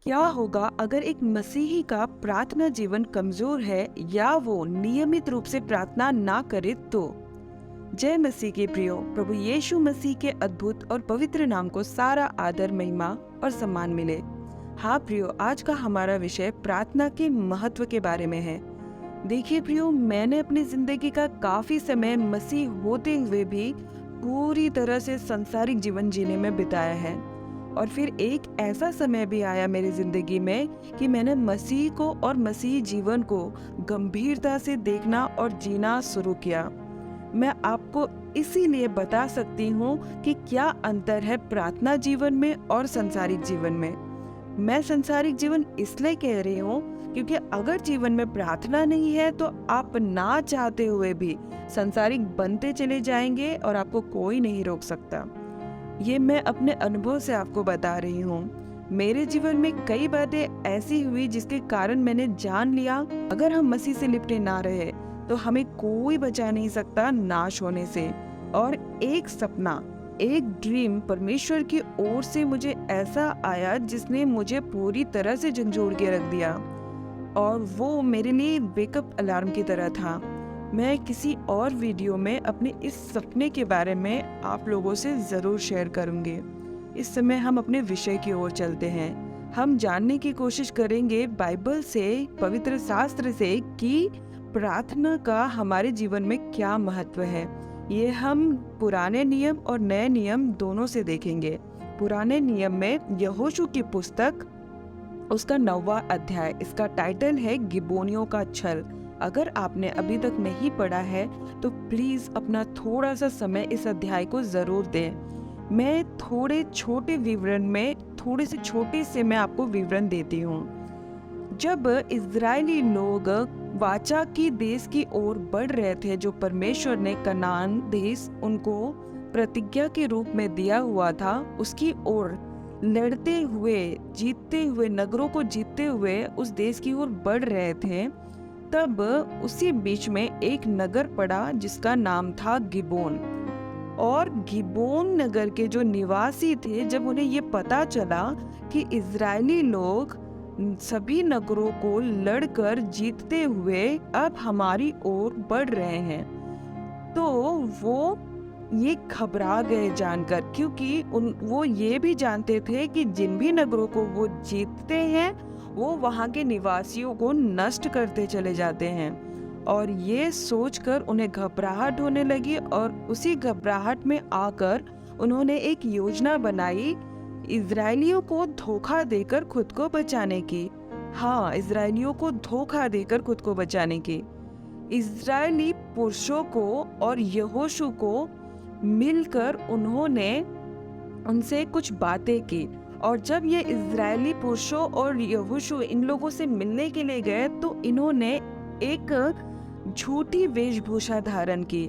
क्या होगा अगर एक मसीही का प्रार्थना जीवन कमजोर है या वो नियमित रूप से प्रार्थना ना करे तो? जय मसीह के प्रियो, प्रभु यीशु मसीह के अद्भुत और पवित्र नाम को सारा आदर, महिमा और सम्मान मिले। हाँ प्रियो, आज का हमारा विषय प्रार्थना के महत्व के बारे में है। देखिए प्रियो, मैंने अपनी जिंदगी का काफी समय मसीह होते हुए भी पूरी तरह से सांसारिक जीवन जीने में बिताया है। और फिर एक ऐसा समय भी आया मेरी जिंदगी में कि मैंने मसीह को और मसीही जीवन को गंभीरता से देखना और जीना शुरू किया। मैं आपको इसीलिए बता सकती हूँ कि क्या अंतर है प्रार्थना जीवन में और संसारिक जीवन में। मैं संसारिक जीवन इसलिए कह रही हूँ क्योंकि अगर जीवन में प्रार्थना नहीं है तो आप ना चाहते हुए भी संसारिक बनते चले जाएंगे और आपको कोई नहीं रोक सकता। ये मैं अपने अनुभव से आपको बता रही हूँ। मेरे जीवन में कई बातें ऐसी हुई जिसके कारण मैंने जान लिया अगर हम मसीह से लिपटे ना रहे तो हमें कोई बचा नहीं सकता नाश होने से। और एक सपना, एक ड्रीम परमेश्वर की ओर से मुझे ऐसा आया जिसने मुझे पूरी तरह से झंझोड़ के रख दिया, और वो मेरे लिए वेकअप अलार्म की तरह था। मैं किसी और वीडियो में अपने इस सपने के बारे में आप लोगों से ज़रूर शेयर करूंगी। इस समय हम अपने विषय की ओर चलते हैं। हम जानने की कोशिश करेंगे बाइबल से, पवित्र शास्त्र से, कि प्रार्थना का हमारे जीवन में क्या महत्व है। ये हम पुराने नियम और नए नियम दोनों से देखेंगे। पुराने नियम में यहोशू की पुस्तक, उसका 9वां अध्याय, इसका टाइटल है गिबोनियों का छल। अगर आपने अभी तक नहीं पढ़ा है तो प्लीज अपना थोड़ा सा समय इस अध्याय को जरूर दें। मैं थोड़े छोटे विवरण में, थोड़े से छोटे से मैं आपको विवरण देती हूँ। जब इजरायली लोग वाचा की देश की ओर बढ़ रहे थे, जो परमेश्वर ने कनान देश उनको प्रतिज्ञा के रूप में दिया हुआ था, उसकी ओर लड़ते हुए, जीतते हुए, नगरों को जीतते हुए उस देश की ओर बढ़ रहे थे, तब उसी बीच में एक नगर पड़ा जिसका नाम था गिबोन। और गिबोन नगर के जो निवासी थे, जब उन्हें ये पता चला कि इजरायली लोग सभी नगरों को लड़कर जीतते हुए अब हमारी ओर बढ़ रहे हैं, तो वो ये घबरा गए जानकर, क्योंकि वो ये भी जानते थे कि जिन भी नगरों को वो जीतते हैं वो वहाँ के निवासियों को नष्ट करते चले जाते हैं। और ये सोचकर उन्हें घबराहट होने लगी, और उसी घबराहट में आकर उन्होंने एक योजना बनाई इजरायलियों को धोखा देकर खुद को बचाने की। हाँ, इजरायलियों को धोखा देकर खुद को बचाने की। इजरायली पुरुषों को और यहोशू को मिलकर उन्होंने उनसे कुछ बातें की। और जब ये इजरायली पुरुषों और यहोशू इन लोगों से मिलने के लिए गए तो इन्होंने एक झूठी वेशभूषा धारण की।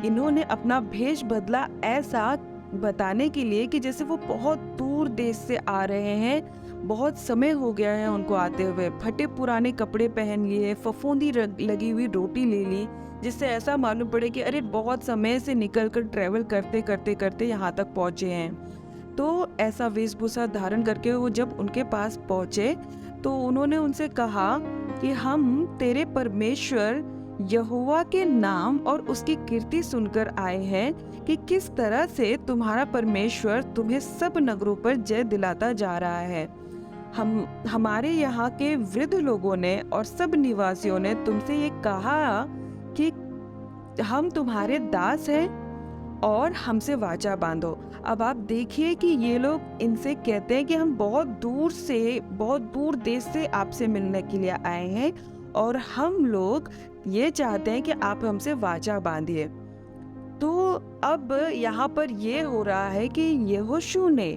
इन्होंने अपना भेष बदला ऐसा बताने के लिए कि जैसे वो बहुत दूर देश से आ रहे हैं, बहुत समय हो गया है उनको आते हुए। फटे पुराने कपड़े पहन लिए, फफूंदी लगी हुई रोटी ले ली, जिससे ऐसा मालूम पड़े कि अरे बहुत समय से निकलकर ट्रैवल करते करते करते यहाँ तक पहुँचे हैं। तो ऐसा वेशभूषा धारण करके वो जब उनके पास पहुँचे तो उन्होंने उनसे कहा कि हम तेरे परमेश्वर यहोवा के नाम और उसकी कीर्ति सुनकर आए हैं कि किस तरह से तुम्हारा परमेश्वर तुम्हें सब नगरों पर जय दिलाता जा रहा है। हमारे यहाँ के वृद्ध लोगों ने और सब निवासियों ने तुमसे ये कहा कि हम तुम्हारे दास हैं और हमसे वाचा बांधो। अब आप देखिए कि ये लोग इनसे कहते हैं कि हम बहुत दूर देश से आपसे मिलने के लिए आए हैं और हम लोग ये चाहते हैं कि आप हमसे वाचा बांधिए। तो अब यहाँ पर ये हो रहा है कि यहोशू ने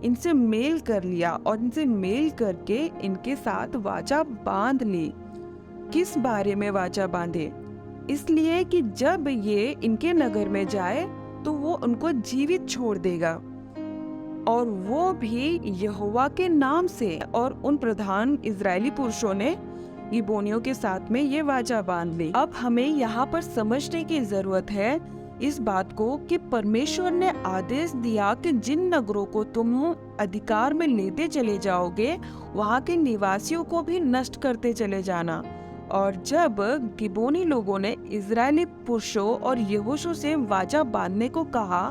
इनसे मेल कर लिया और इनसे मेल करके इनके साथ वाचा बांध ली। किस बारे में वाचा बांधे? इसलिए कि जब ये इनके नगर में जाए तो वो उनको जीवित छोड़ देगा, और वो भी यहोवा के नाम से। और उन प्रधान इजरायली पुरुषों ने गिबोनियों के साथ में ये वाचा बांध ली। अब हमें यहाँ पर समझने की जरूरत है इस बात को कि परमेश्वर ने आदेश दिया कि जिन नगरों को तुम अधिकार में लेते चले जाओगे, वहाँ के निवासियों को भी नष्ट करते चले जाना। और जब गिबोनी लोगों ने इजरायली पुरुषों और यहोशू से वाचा बांधने को कहा,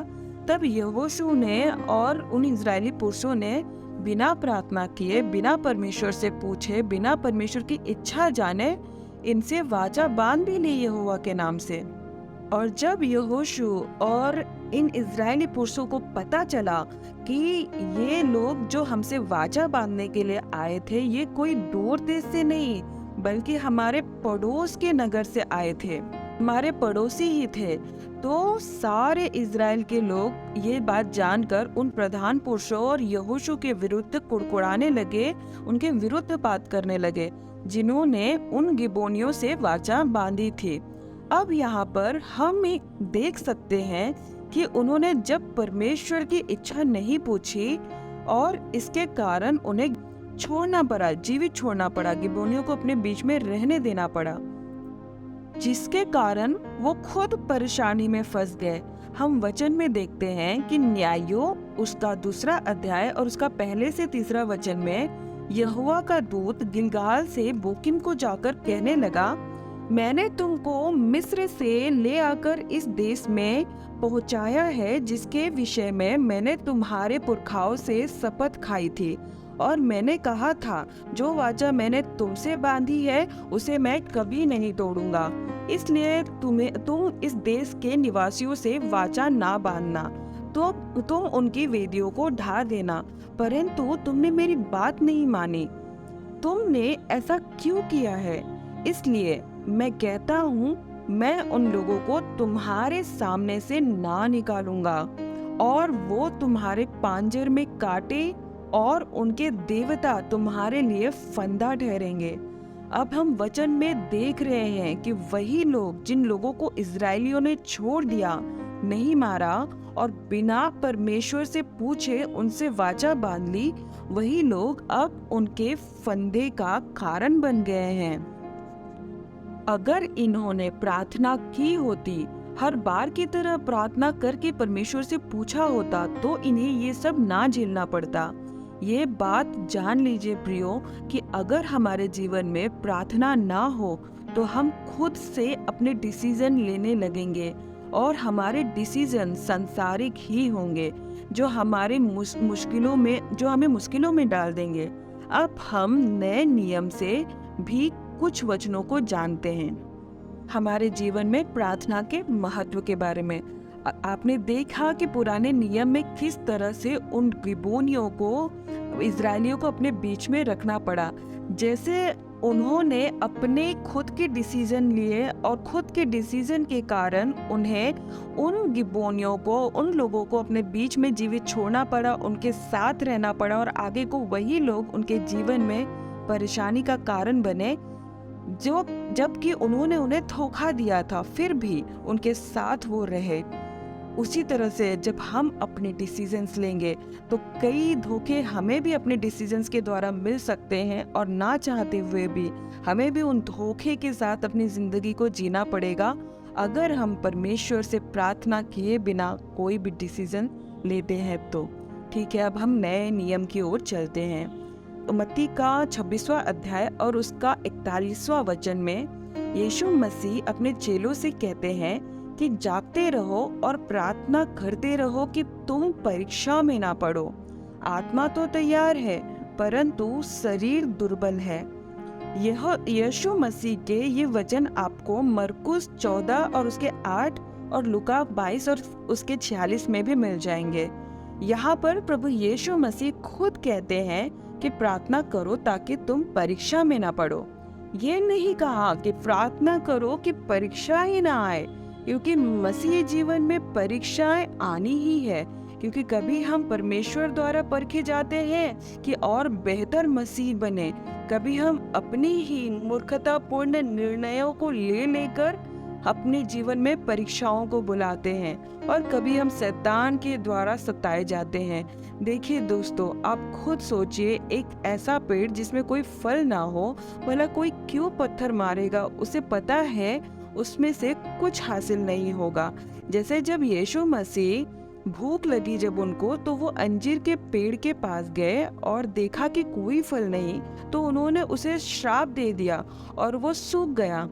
तब यहोशू ने और उन इजरायली पुरुषों ने बिना प्रार्थना किए, बिना परमेश्वर से पूछे, बिना परमेश्वर की इच्छा जाने इनसे वाचा बांध भी ली यहोवा के नाम से। और जब यहोशू और इन इजरायली पुरुषों को पता चला कि ये लोग जो हमसे वाचा बांधने के लिए आए थे, ये कोई दूर देश से नहीं बल्कि हमारे पड़ोस के नगर से आए थे, हमारे पड़ोसी ही थे, तो सारे इजराइल के लोग ये बात जानकर उन प्रधान पुरुषों और यहोशू के विरुद्ध कुड़कुड़ाने लगे, उनके विरुद्ध बात करने लगे, जिन्होंने उन गिबोनियों से वाचा बांधी थी। अब यहाँ पर हम देख सकते हैं कि उन्होंने जब परमेश्वर की इच्छा नहीं पूछी और इसके कारण उन्हें छोड़ना पड़ा, जीवित छोड़ना पड़ा, गिबोनियों को अपने बीच में रहने देना पड़ा, जिसके कारण वो खुद परेशानी में फंस गए। हम वचन में देखते हैं कि न्यायों उसका 2 अध्याय और उसका 1 से 3 वचन में यहोवा का दूत गिलगाल से बोकिम को जाकर कहने लगा, मैंने तुमको मिस्र से ले आकर इस देश में पहुंचाया है, जिसके विषय में मैंने तुम्हारे पुरखाओं से शपथ खाई थी और मैंने कहा था, जो वाचा मैंने तुमसे बांधी है उसे मैं कभी नहीं तोड़ूंगा। इसलिए तुम इस देश के निवासियों से वाचा ना बांधना, तो तुम उनकी वेदियों को ढा देना, परंतु तुमने मेरी बात नहीं मानी। तुमने ऐसा क्यों किया है? इसलिए मैं कहता हूँ, मैं उन लोगों को तुम्हारे सामने से ना निकालूंगा और वो तुम्हारे पांजर में काटे और उनके देवता तुम्हारे लिए फंदा ठहरेंगे। अब हम वचन में देख रहे हैं कि वही लोग जिन लोगों को इजरायलियों ने छोड़ दिया, नहीं मारा और बिना परमेश्वर से पूछे उनसे वाचा बांध ली, वही लोग अब उनके फंदे का कारण बन गए हैं। अगर इन्होंने प्रार्थना की होती, हर बार की तरह प्रार्थना करके परमेश्वर से पूछा होता, तो इन्हें ये सब ना झेलना पड़ता। ये बात जान लीजिए प्रियो कि अगर हमारे जीवन में प्रार्थना ना हो तो हम खुद से अपने डिसीजन लेने लगेंगे और हमारे डिसीजन सांसारिक ही होंगे, जो हमारे जो हमें मुश्किलों में डाल देंगे। अब हम नए नियम से भी कुछ वचनों को जानते हैं हमारे जीवन में प्रार्थना के महत्व के बारे में। आपने देखा कि पुराने नियम में किस तरह से उन गिबोनियों को, इजरायलियों को अपने बीच में रखना पड़ा। जैसे उन्होंने अपने खुद के डिसीजन लिए और खुद के डिसीजन के कारण उन्हें उन गिबोनियों को, उन लोगों को अपने बीच में जीवित छोड़ना पड़ा, उनके साथ रहना पड़ा और आगे को वही लोग उनके जीवन में परेशानी का कारण बने, जबकि उन्होंने उन्हें धोखा दिया था, फिर भी उनके साथ वो रहे। उसी तरह से जब हम अपने डिसीजंस लेंगे तो कई धोखे हमें भी अपने डिसीजंस के द्वारा मिल सकते हैं और ना चाहते हुए भी हमें भी उन धोखे के साथ अपनी जिंदगी को जीना पड़ेगा, अगर हम परमेश्वर से प्रार्थना किए बिना कोई भी डिसीजन लेते हैं तो। ठीक है, अब हम नए नियम की ओर चलते हैं। मत्ती का 26वां अध्याय और उसका 41वां वचन में यीशु मसीह अपने चेलों से कहते हैं कि जागते रहो और प्रार्थना करते रहो कि तुम परीक्षा में ना पड़ो। आत्मा तो तैयार है परंतु शरीर दुर्बल है। यह यीशु मसीह के ये वचन आपको मरकुस 14 और उसके 8 और लुका 22 और उसके 46 में भी मिल जाएंगे। यहाँ पर प्रभु यीशु मसीह खुद कहते हैं कि प्रार्थना करो ताकि तुम परीक्षा में ना पड़ो। ये नहीं कहा कि प्रार्थना करो कि परीक्षा ही ना आए, क्योंकि मसीह जीवन में परीक्षाएं आनी ही है, क्योंकि कभी हम परमेश्वर द्वारा परखे जाते हैं कि और बेहतर मसीह बने, कभी हम अपनी ही मूर्खतापूर्ण निर्णयों को लेकर अपने जीवन में परीक्षाओं को बुलाते हैं और कभी हम शैतान के द्वारा सताए जाते हैं। देखिए दोस्तों, आप खुद सोचिए, एक ऐसा पेड़ जिसमें कोई फल ना हो, भला कोई क्यों पत्थर मारेगा? उसे पता है उसमें से कुछ हासिल नहीं होगा। जैसे जब यीशु मसीह भूख लगी जब उनको, तो वो अंजीर के पेड़ के पास गए और देखा कि कोई फल नहीं, तो उन्होंने उसे श्राप दे दिया और वो सूख गया।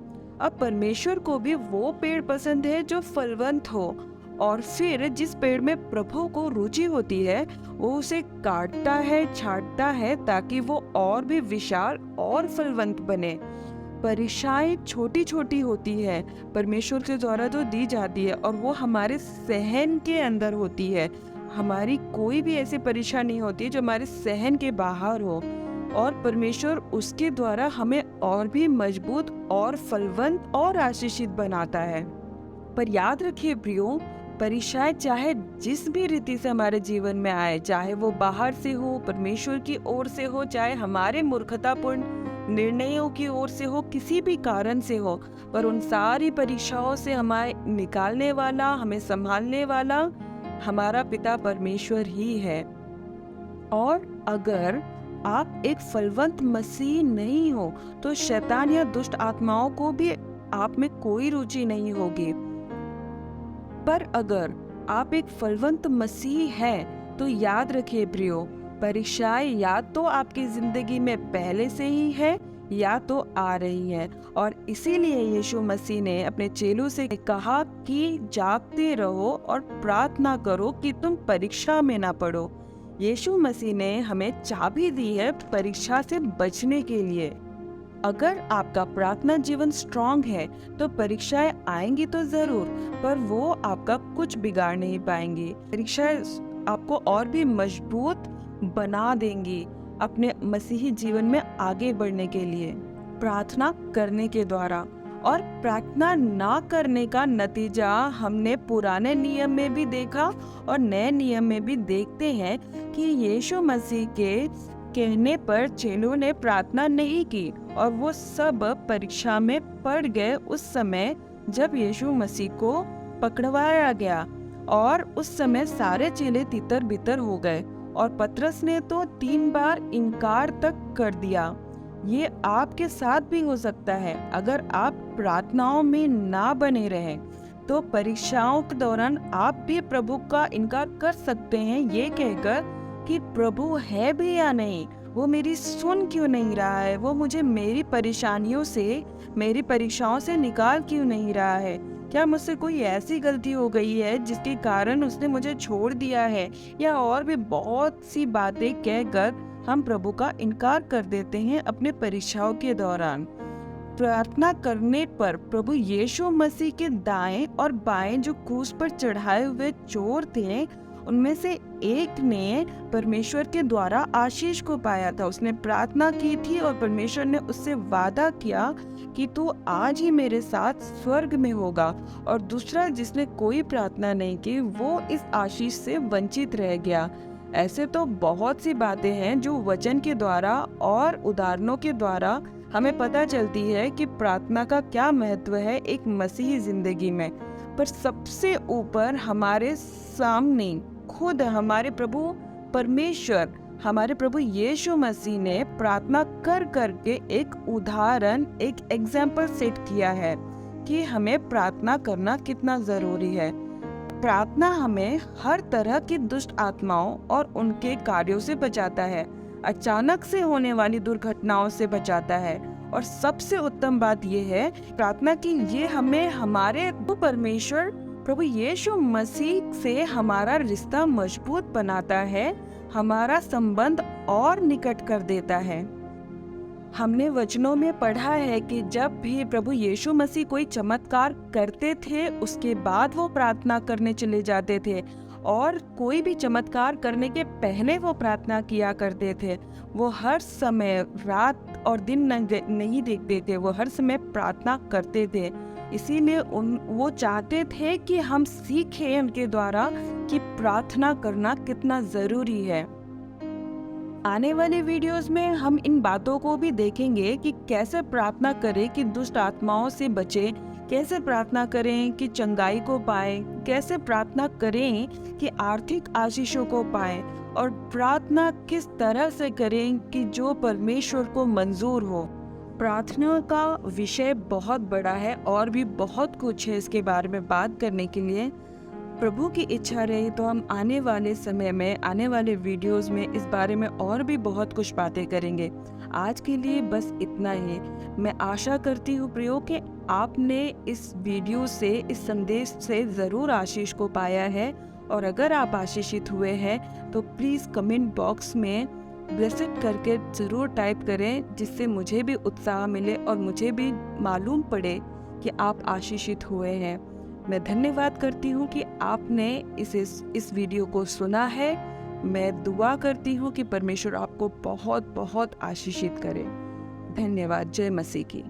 अब परमेश्वर को भी वो पेड़ पसंद है जो फलवंत हो, और फिर जिस पेड़ में प्रभु को रुचि होती है वो उसे काटता है, छांटता है, ताकि वो और भी विशाल और फलवंत बने। परीक्षाएं छोटी छोटी होती है परमेश्वर के द्वारा जो दी जाती है, और वो हमारे सहन के अंदर होती है। हमारी कोई भी ऐसी परीक्षा नहीं होती जो हमारे सहन के बाहर हो, और परमेश्वर उसके द्वारा हमें और भी मजबूत और फलवंत और आशीषित बनाता है। पर याद रखिए प्रियो, परीक्षाएं चाहे जिस भी रीति से हमारे जीवन में आए, चाहे वो बाहर से हो, परमेश्वर की ओर से हो, चाहे हमारे मूर्खतापूर्ण निर्णयों की ओर से हो, किसी भी कारण से हो, पर उन सारी परीक्षाओं से हमें निकालने वाला, हमें संभालने वाला हमारा पिता परमेश्वर ही है। और अगर आप एक फलवंत मसीह नहीं हो तो शैतान या दुष्ट आत्माओं को भी आप में कोई रुचि नहीं होगी। पर अगर आप एक फलवंत मसीह हैं तो याद रखिए प्रियो, परीक्षाएं या तो आपकी जिंदगी में पहले से ही है या तो आ रही है, और इसीलिए यीशु मसीह ने अपने चेलों से कहा कि जागते रहो और प्रार्थना करो कि तुम परीक्षा में ना पड़ो। यीशु मसीह ने हमें चाबी दी है परीक्षा से बचने के लिए। अगर आपका प्रार्थना जीवन स्ट्रांग है तो परीक्षाएं आएंगी तो जरूर, पर वो आपका कुछ बिगाड़ नहीं पाएंगी। परीक्षाएं आपको और भी मजबूत बना देंगी अपने मसीही जीवन में आगे बढ़ने के लिए, प्रार्थना करने के द्वारा। और प्रार्थना ना करने का नतीजा हमने पुराने नियम में भी देखा और नए नियम में भी देखते हैं कि यीशु मसीह के कहने पर चेलों ने प्रार्थना नहीं की और वो सब परीक्षा में पड़ गए उस समय जब यीशु मसीह को पकड़वाया गया। और उस समय सारे चेले तितर बितर हो गए और पतरस ने तो 3 बार इनकार तक कर दिया। ये आपके साथ भी हो सकता है। अगर आप प्रार्थनाओं में ना बने रहें तो परीक्षाओं के दौरान आप भी प्रभु का इनकार कर सकते हैं, ये कहकर कि प्रभु है भी या नहीं, वो मेरी सुन क्यों नहीं रहा है, वो मुझे मेरी परेशानियों से, मेरी परीक्षाओं से निकाल क्यों नहीं रहा है, क्या मुझसे कोई ऐसी गलती हो गई है जिसके कारण उसने मुझे छोड़ दिया है, या और भी बहुत सी बातें कहकर हम प्रभु का इनकार कर देते हैं अपने परीक्षाओं के दौरान। प्रार्थना करने पर प्रभु यीशु मसीह के दाएं और बाएं जो क्रूस पर चढ़ाए हुए चोर थे, उनमें से एक ने परमेश्वर के द्वारा आशीष को पाया था। उसने प्रार्थना की थी और परमेश्वर ने उससे वादा किया कि तू आज ही मेरे साथ स्वर्ग में होगा। और दूसरा जिसने कोई प्रार्थना नहीं की, वो इस आशीष से वंचित रह गया। ऐसे तो बहुत सी बातें हैं जो वचन के द्वारा और उदाहरणों के द्वारा हमें पता चलती है कि प्रार्थना का क्या महत्व है एक मसीही जिंदगी में। पर सबसे ऊपर हमारे सामने खुद हमारे प्रभु परमेश्वर, हमारे प्रभु यीशु मसीह ने प्रार्थना कर करके एक उदाहरण, एक एग्जाम्पल सेट किया है कि हमें प्रार्थना करना कितना जरूरी है। प्रार्थना हमें हर तरह की दुष्ट आत्माओं और उनके कार्यों से बचाता है, अचानक से होने वाली दुर्घटनाओं से बचाता है, और सबसे उत्तम बात यह है प्रार्थना की ये हमें हमारे परमेश्वर प्रभु यीशु मसीह से हमारा रिश्ता मजबूत बनाता है, हमारा संबंध और निकट कर देता है। हमने वचनों में पढ़ा है कि जब भी प्रभु यीशु मसीह कोई चमत्कार करते थे उसके बाद वो प्रार्थना करने चले जाते थे, और कोई भी चमत्कार करने के पहले वो प्रार्थना किया करते थे। वो हर समय रात और दिन नहीं देखते थे, वो हर समय प्रार्थना करते थे। इसीलिए वो चाहते थे कि हम सीखें उनके द्वारा कि प्रार्थना करना कितना जरूरी है। आने वाले वीडियोस में हम इन बातों को भी देखेंगे कि कैसे प्रार्थना करें कि दुष्ट आत्माओं से बचे, कैसे प्रार्थना करें कि चंगाई को पाए, कैसे प्रार्थना करें कि आर्थिक आशीषों को पाए, और प्रार्थना किस तरह से करें कि जो परमेश्वर को मंजूर हो। प्रार्थना का विषय बहुत बड़ा है और भी बहुत कुछ है इसके बारे में बात करने के लिए। प्रभु की इच्छा रही तो हम आने वाले समय में, आने वाले वीडियोस में इस बारे में और भी बहुत कुछ बातें करेंगे। आज के लिए बस इतना ही। मैं आशा करती हूँ प्रियो कि आपने इस वीडियो से, इस संदेश से ज़रूर आशीष को पाया है। और अगर आप आशीषित हुए हैं तो प्लीज़ कमेंट बॉक्स में ब्लेसेड करके ज़रूर टाइप करें, जिससे मुझे भी उत्साह मिले और मुझे भी मालूम पड़े कि आप आशीषित हुए हैं। मैं धन्यवाद करती हूँ कि आपने इस वीडियो को सुना है। मैं दुआ करती हूँ कि परमेश्वर आपको बहुत बहुत आशीषित करे। धन्यवाद। जय मसीह की।